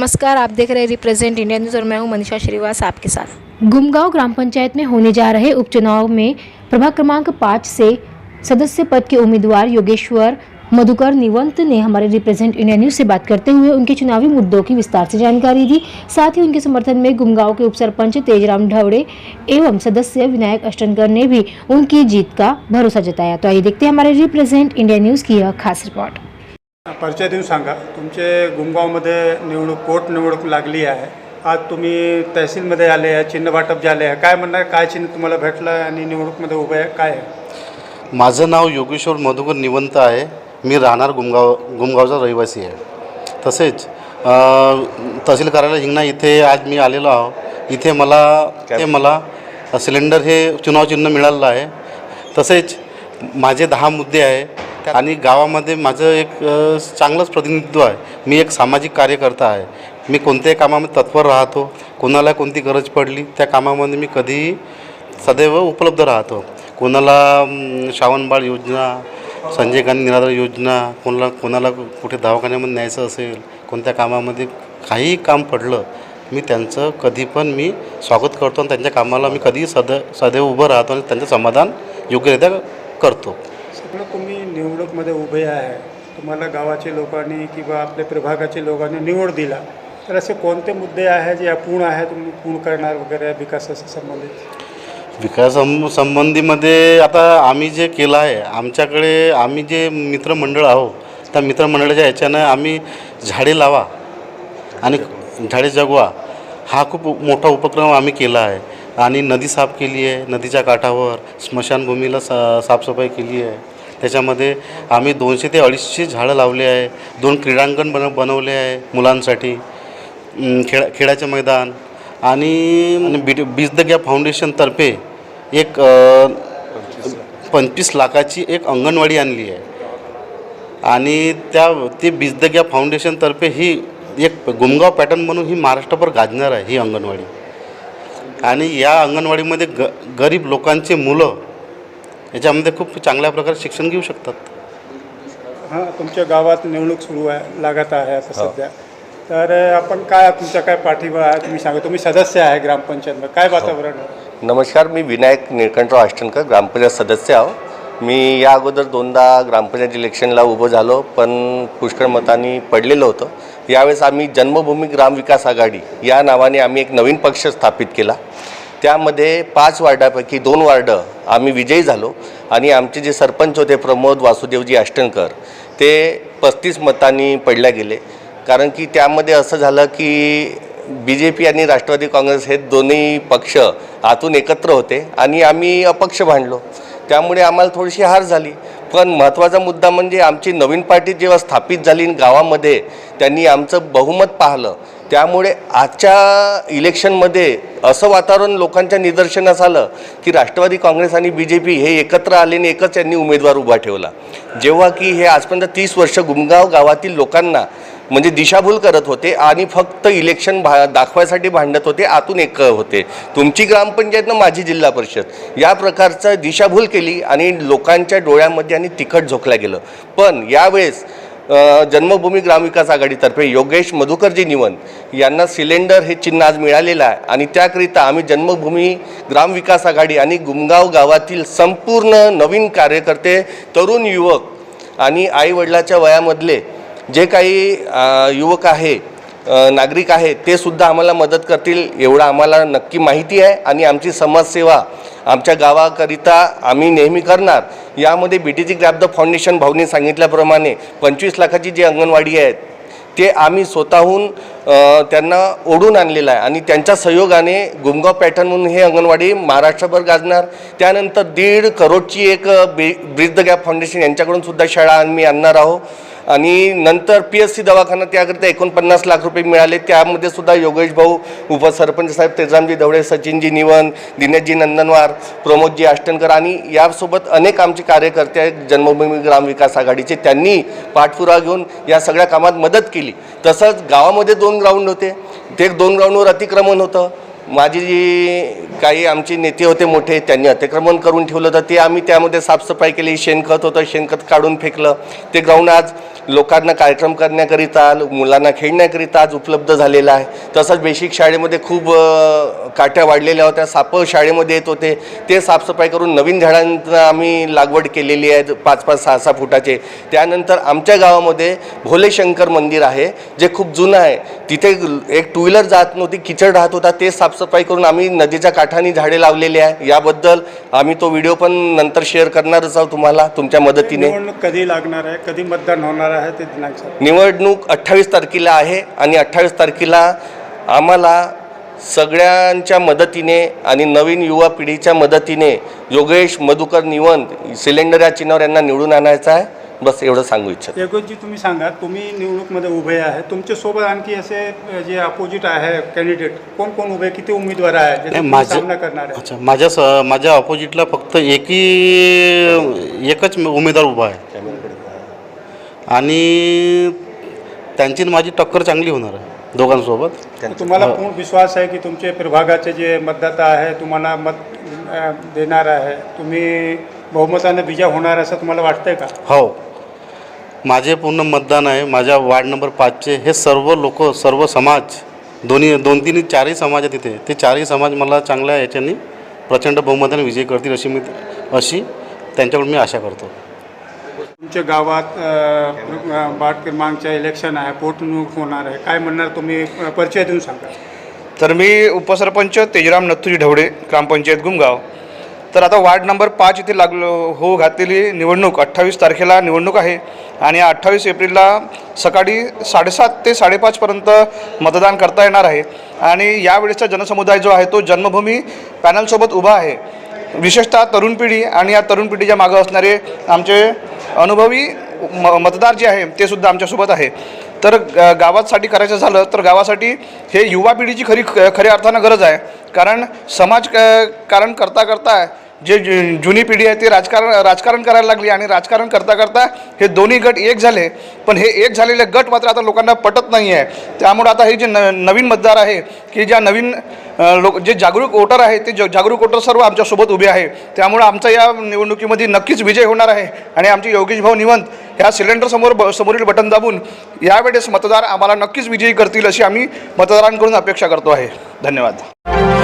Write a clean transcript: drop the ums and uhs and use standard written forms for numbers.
नमस्कार, आप देख रहे हैं रिप्रेजेंट इंडिया न्यूज़ और मैं हूं मनीषा श्रीवास आपके साथ। गुमगांव ग्राम पंचायत में होने जा रहे उपचुनाव में प्रभाग क्रमांक 5 से सदस्य पद के उम्मीदवार योगेश्वर मधुकर निवंत ने हमारे रिप्रेजेंट इंडिया न्यूज़ से बात करते हुए उनके चुनावी मुद्दों की विस्तार से जानकारी दी। साथ ही उनके समर्थन में गुमगांव के उपसरपंच तेजराम ढवड़े एवं सदस्य विनायक अष्टनकर ने भी उनकी जीत का भरोसा जताया। तो आइए देखते हैं हमारे रिप्रेजेंट इंडिया न्यूज़ की यह खास रिपोर्ट। परिचय देऊन सांगा, तुमचे गुमगावमध्ये निवडणूक पोटनिवडणूक लागली आहे। आज तुम्ही तहसीलमध्ये आले आहे, चिन्ह वाटप झाले आहे, काय म्हणणार, काय चिन्ह तुम्हाला भेटलं आणि निवडणूकमध्ये उभे आहे काय आहे? माझं नाव योगेश्वर मधुकर निवंत आहे। मी राहणार गुमगावचा रहिवासी आहे। तसेच तहसील कार्यालय हिंगणा इथे आज मी आलेलो आहो। इथे मला सिलेंडर हे चुनाव चिन्ह मिळालेलं आहे। तसेच माझे 10 मुद्दे आहे आणि गावामध्ये माझं एक चांगलंच प्रतिनिधित्व आहे। मी एक सामाजिक कार्यकर्ता आहे। मी कोणत्याही कामामध्ये तत्पर राहतो। कोणाला कोणती गरज पडली त्या कामामध्ये मी कधीही सदैव उपलब्ध राहतो। कोणाला श्रावणबाळ योजना, संजय गांधी निराधार योजना, कोणाला कुठे दवाखान्यामध्ये न्यायचं असेल, कोणत्या कामामध्ये काहीही काम पडलं मी त्यांचं कधी पण मी स्वागत करतो आणि त्यांच्या कामाला मी कधीही सदैव उभं राहतो आणि त्यांचं समाधान योग्यरित्या करतो। सगळं तुम्ही निवडणूकमध्ये उभे आहे, तुम्हाला गावाचे लोकांनी किंवा आपल्या प्रभागाचे लोकांनी निवड दिला, तर असे कोणते मुद्दे आहे जे अपूर्ण आहे तुम्ही पूर्ण करणार वगैरे विकासाशी संबंधित? विकासासंबंधीमध्ये आता आम्ही जे केलं आहे, आमच्याकडे आम्ही जे मित्रमंडळ आहोत त्या मित्रमंडळाच्या ह्याच्यानं आम्ही झाडे लावा आणि झाडे जगवा हा खूप मोठा उपक्रम आम्ही केला आहे। आणि नदी साफ केली आहे, नदीच्या काठावर स्मशानभूमीला साफसफाई केली आहे। त्याच्यामध्ये आम्ही 200 ते 250 झाडं लावले आहे। 2 क्रीडांगण बनवले आहे मुलांसाठी, खेळाचे मैदान आणि बीज द गॅप फाउंडेशनतर्फे एक 25 लाखाची एक अंगणवाडी आणली आहे। आणि ते बीज द गॅप फाउंडेशनतर्फे ही एक गुमगाव पॅटर्न म्हणून ही महाराष्ट्रभर गाजणार आहे ही अंगणवाडी। आणि या अंगणवाडीमध्ये गरीब लोकांचे मुलं याच्यामध्ये खूप चांगल्या प्रकारे शिक्षण घेऊ शकतात। हां, तुमच्या गावात निवडणूक सुरू आहे, लागत आहे आता सध्या, तर आपण तुमचा काय पाठिंबा आहे तुम्ही सांगा। तुम्ही सदस्य आहे ग्रामपंचायतमध्ये, काय वातावरण आहे? नमस्कार, मी विनायक निळकंठराव अष्टनकर, ग्रामपंचायत सदस्य आहो। मी या अगोदर 2दा ग्रामपंचायत इलेक्शनला उभं झालो पण पुष्कळ मतांनी पडलेलं होतं। यावेळेस आम्ही जन्मभूमी ग्राम विकास आघाडी या नावाने आम्ही एक नवीन पक्ष स्थापित केला। त्यामध्ये 5 वार्डापैकी 2 वार्ड आम्ही विजयी झालो आणि आमचे जे सरपंच होते प्रमोद वासुदेवजी अष्टनकर ते 35 मतांनी पडल्या गेले। कारण की त्यामध्ये असं झालं की BJP आणि राष्ट्रवादी काँग्रेस हे दोन्ही पक्ष आतून एकत्र होते आणि आम्ही अपक्ष भांडलो, त्यामुळे आम्हाला थोडीशी हार झाली। पण महत्त्वाचा मुद्दा म्हणजे आमची नवीन पार्टी जेव्हा स्थापित झाली गावामध्ये त्यांनी आमचं बहुमत पाहिलं, त्यामुळे आजच्या इलेक्शनमध्ये असं वातावरण लोकांच्या निदर्शनास आलं की राष्ट्रवादी काँग्रेस आणि BJP हे एकत्र आले आणि एकच यांनी उमेदवार उभा ठेवला। जेव्हा की हे आजपर्यंत 30 वर्ष गुमगाव गावातील लोकांना म्हणजे दिशाभूल करत होते आणि फक्त इलेक्शन दाखवायसाठी भांडत होते, आतून एक होते, तुमची ग्रामपंचायत ना माझी जिल्हा परिषद, या प्रकारचं दिशाभूल केली आणि लोकांच्या डोळ्यामध्ये आणि तिखट झोकल्या गेलं। पण यावेळेस जन्मभूमी ग्रामविकास आघाडीतर्फे योगेश मधुकरजी निवंत यांना सिलेंडर हे चिन्ह आज मिळालेलं आहे आणि त्याकरिता आम्ही जन्मभूमी ग्रामविकास आघाडी आणि गुमगाव गावातील संपूर्ण नवीन कार्यकर्ते, तरुण युवक आणि आईवडिलाच्या वयामधले जे काही युवक आहे, नागरिक आहेत, ते सुद्धा आम्हाला मदत करतील एवढं आम्हाला नक्की माहिती आहे। आणि आमची समाजसेवा आमच्या गावाकरिता आम्ही नेहमी करणार। यामध्ये BTG ग्रॅप द फाउंडेशन भाऊंनी सांगितल्याप्रमाणे 25 लाखाची जी अंगणवाडी आहे ते आम्ही स्वतःहून त्यांना ओढून आणलेलं आहे आणि त्यांच्या सहयोगाने गुमगाव पॅटर्न म्हणून हे अंगणवाडी महाराष्ट्रभर गाजणार। त्यानंतर 1.5 करोडची एक ब्रिज द गॅप फाउंडेशन यांच्याकडून सुद्धा शाळा आम्ही आणणार आहोत आणि नंतर PSC दवाखाना त्याकरिता 49 लाख रुपये मिळाले। त्यामध्ये सुद्धा योगेश भाऊ, उपसरपंच साहेब तेजरामजी ढवळे, सचिनजी निवंत, दिनेशजी नंदनवार, प्रमोदजी अष्टनकर आणि यासोबत अनेक आमचे कार्यकर्ते आहेत जन्मभूमी ग्राम विकास आघाडीचे, त्यांनी पाठपुरावा घेऊन या सगळ्या कामात मदत केली। तसंच गावामध्ये 2 ग्राउंड होते, ते 2 ग्राउंडवर अतिक्रमण होतं, माझी जी काही आमचे नेते होते मोठे, त्यांनी अतिक्रमण करून ठेवलं होतं, ते आम्ही त्यामध्ये साफसफाई केली. शेणखत होतं, शेणखत काढून फेकलं. ते ग्राउंड आज लोकांना कार्यक्रम करण्याकरिता, मुलांना खेळण्याकरिता आज उपलब्ध झालेलं आहे. तसंच बेसिक शाळेमध्ये खूप काट्या वाढलेल्या होत्या, सापं शाळेमध्ये येत होते, ते साफसफाई करून नवीन झाडांना आम्ही लागवड केलेली आहे 5-5, 6-6 फुटाचे. त्यानंतर आमच्या गावामध्ये भोलेशंकर मंदिर आहे, जे खूप जुनं आहे. तिथे एक 2 व्हीलर जात नव्हती, किचड राहत होता. ते साफसफाई करून आम्ही नदीच्या काठाने झाडे लावलेली आहे. याबद्दल आम्ही तो व्हिडिओ पण नंतर शेअर करणारच आहोत तुम्हाला तुमच्या मदतीने. निवडणूक कधी लागणार आहे, कधी मतदान होणार आहे ते दिनांक सांगा. निवडणूक 28 तारखेला आहे आणि 28 तारखेला आम्हाला सगळ्यांच्या मदतीने आणि नवीन युवा पिढीच्या मदतीने योगेश मधुकर निवंत सिलेंडर या चिन्हावर यांना निवडून आणायचं आहे. बस एवढं सांगू इच्छितो. यगोजी, तुम्ही सांगा, तुम्ही निवडणूकमध्ये उभे आहे, तुमच्यासोबत आणखी असे जे अपोजिट आहे कॅन्डिडेट कोण कोण उभे, किती उमेदवार आहे जे तुम्ही सामना करणार आहे? अच्छा, माझ्या ऑपोजिटला फक्त एकच उमेदवार उभा आहे आणि त्यांची माझी टक्कर चांगली होणार आहे दोघांसोबत. तुम्हाला पूर्ण विश्वास आहे की तुमचे प्रभागाचे जे मतदाता आहे तुम्हाला मत देणार आहे, तुम्ही बहुमताने विजय होणार असं तुम्हाला वाटतंय का? हो, माझे पूर्ण मतदान आहे. माझ्या वार्ड नंबर 5चे हे सर्व लोक, सर्व समाज, 2-3 4ही समाज आहे तिथे, ते 4ही समाज मला चांगल्या याच्याने प्रचंड बहुमताने विजय करतील अशी त्यांच्याकडून मी आशा करतो. तुमच्या गावात वार्ड क्रमांकच्या इलेक्शन आहे, पोटनिवडणूक होणार आहे, काय म्हणणार तुम्ही? परिचय देऊन सांगा. तर मी उपसरपंच तेजराम नथुजी ढवळे, ग्रामपंचायत गुमगाव. तर आता वार्ड नंबर 5 इथे हो घातलेली निवडणूक 28 तारखेला निवडणूक आहे आणि 28 एप्रिलला सकाळी 7:30 ते 5:30पर्यंत मतदान करता येणार आहे. आणि यावेळेसचा जनसमुदाय जो आहे तो जन्मभूमी पॅनलसोबत उभा आहे. विशेषतः तरुण पिढी आणि या तरुण पिढीच्या मागं असणारे आमचे अनुभवी मतदार जे आहे ते सुद्धा आमच्यासोबत आहे. तर गावासाठी करायचं झालं तर गावासाठी हे युवा पिढीची खऱ्या अर्थानं गरज आहे. कारण कारण करता करता जे जुनी पिढी आहे ते राजकारण करायला लागली आणि राजकारण करता करता हे दोन्ही गट एक झाले. पण हे एक झालेले गट मात्र आता लोकांना पटत नाही आहे. त्यामुळे आता हे जे नवीन मतदार आहे की ज्या नवीन जे जागरूक वोटर आहे ते जागरूक वोटर सर्व आमच्यासोबत उभे आहे. त्यामुळे आमचा या निवडणुकीमध्ये नक्कीच विजय होणार आहे आणि आमचे योगेश भाऊ निवंत ह्या समोरील बटन दाबून यावेळेस मतदार आम्हाला नक्कीच विजयी करतील अशी आम्ही मतदारांकडून अपेक्षा करतो आहे. धन्यवाद.